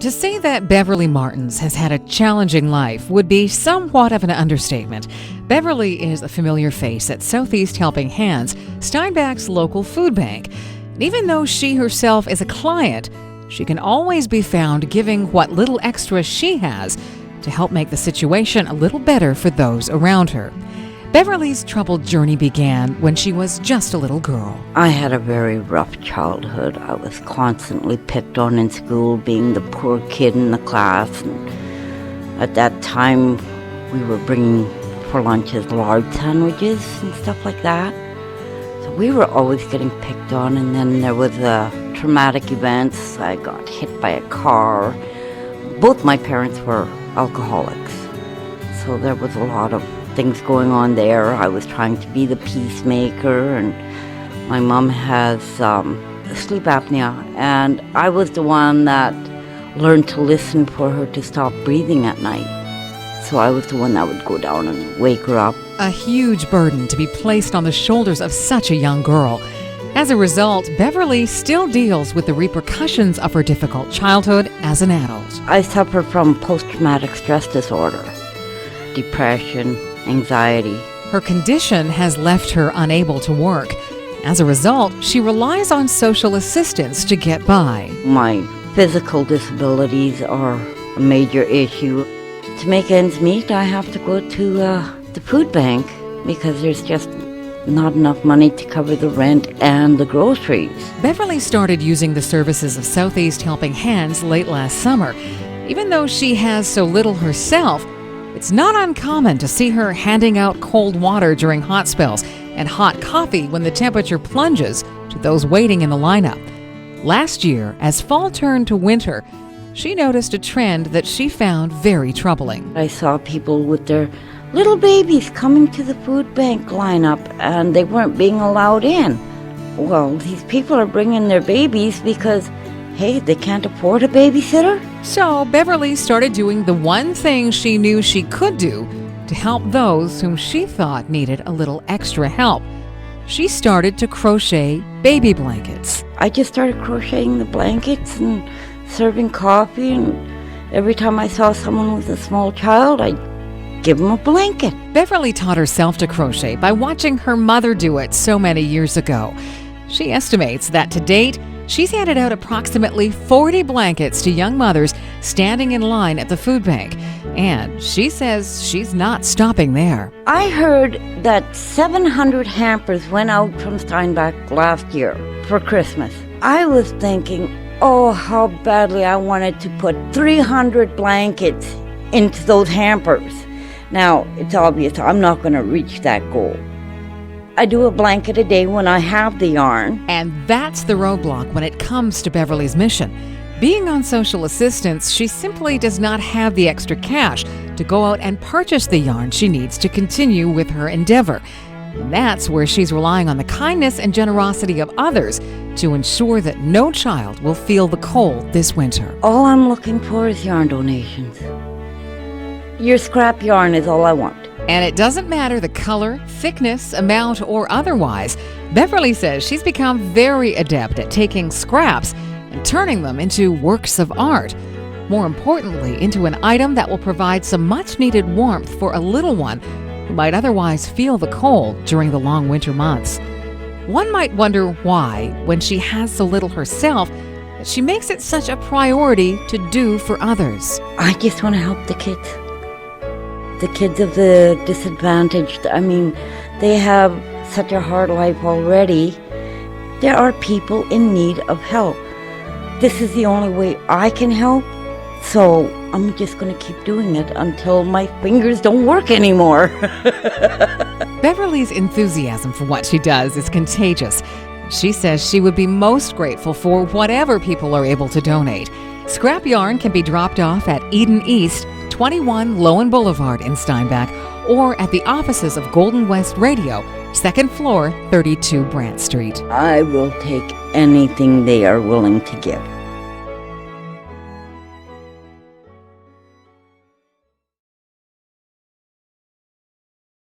To say that Beverly Martens has had a challenging life would be somewhat of an understatement. Beverly is a familiar face at Southeast Helping Hands, Steinbach's local food bank. And even though she herself is a client, she can always be found giving what little extra she has to help make the situation a little better for those around her. Beverly's troubled journey began when she was just a little girl. I had a very rough childhood. I was constantly picked on in school, being the poor kid in the class. And at that time, we were bringing for lunches large sandwiches and stuff like that. So we were always getting picked on. And then there was traumatic events. I got hit by a car. Both my parents were alcoholics. So there was a lot of things going on there. I was trying to be the peacemaker, and my mom has sleep apnea, and I was the one that learned to listen for her to stop breathing at night. So I was the one that would go down and wake her up. A huge burden to be placed on the shoulders of such a young girl. As a result, Beverly still deals with the repercussions of her difficult childhood as an adult. I suffer from post-traumatic stress disorder, depression, anxiety. Her condition has left her unable to work. As a result, she relies on social assistance to get by. My physical disabilities are a major issue. To make ends meet, I have to go to the food bank because there's just not enough money to cover the rent and the groceries. Beverly started using the services of Southeast Helping Hands late last summer. Even though she has so little herself, it's not uncommon to see her handing out cold water during hot spells and hot coffee when the temperature plunges to those waiting in the lineup. Last year, as fall turned to winter, she noticed a trend that she found very troubling. I saw people with their little babies coming to the food bank lineup, and they weren't being allowed in. Well, these people are bringing their babies because, hey, they can't afford a babysitter. So Beverly started doing the one thing she knew she could do to help those whom she thought needed a little extra help. She started to crochet baby blankets. I just started crocheting the blankets and serving coffee, and every time I saw someone with a small child, I'd give them a blanket. Beverly taught herself to crochet by watching her mother do it so many years ago. She estimates that to date, she's handed out approximately 40 blankets to young mothers standing in line at the food bank. And she says she's not stopping there. I heard that 700 hampers went out from Steinbach last year for Christmas. I was thinking, oh, how badly I wanted to put 300 blankets into those hampers. Now, it's obvious I'm not going to reach that goal. I do a blanket a day when I have the yarn. And that's the roadblock when it comes to Beverly's mission. Being on social assistance, she simply does not have the extra cash to go out and purchase the yarn she needs to continue with her endeavor. And that's where she's relying on the kindness and generosity of others to ensure that no child will feel the cold this winter. All I'm looking for is yarn donations. Your scrap yarn is all I want. And it doesn't matter the color, thickness, amount, or otherwise. Beverly says she's become very adept at taking scraps and turning them into works of art. More importantly, into an item that will provide some much-needed warmth for a little one who might otherwise feel the cold during the long winter months. One might wonder why, when she has so little herself, that she makes it such a priority to do for others. I just want to help the kids. The kids of the disadvantaged. I mean, they have such a hard life already. There are people in need of help. This is the only way I can help, so I'm just going to keep doing it until my fingers don't work anymore. Beverly's enthusiasm for what she does is contagious. She says she would be most grateful for whatever people are able to donate. Scrap yarn can be dropped off at Eden East, 21 Lowen Boulevard in Steinbach, or at the offices of Golden West Radio, 2nd floor, 32 Brant Street. I will take anything they are willing to give.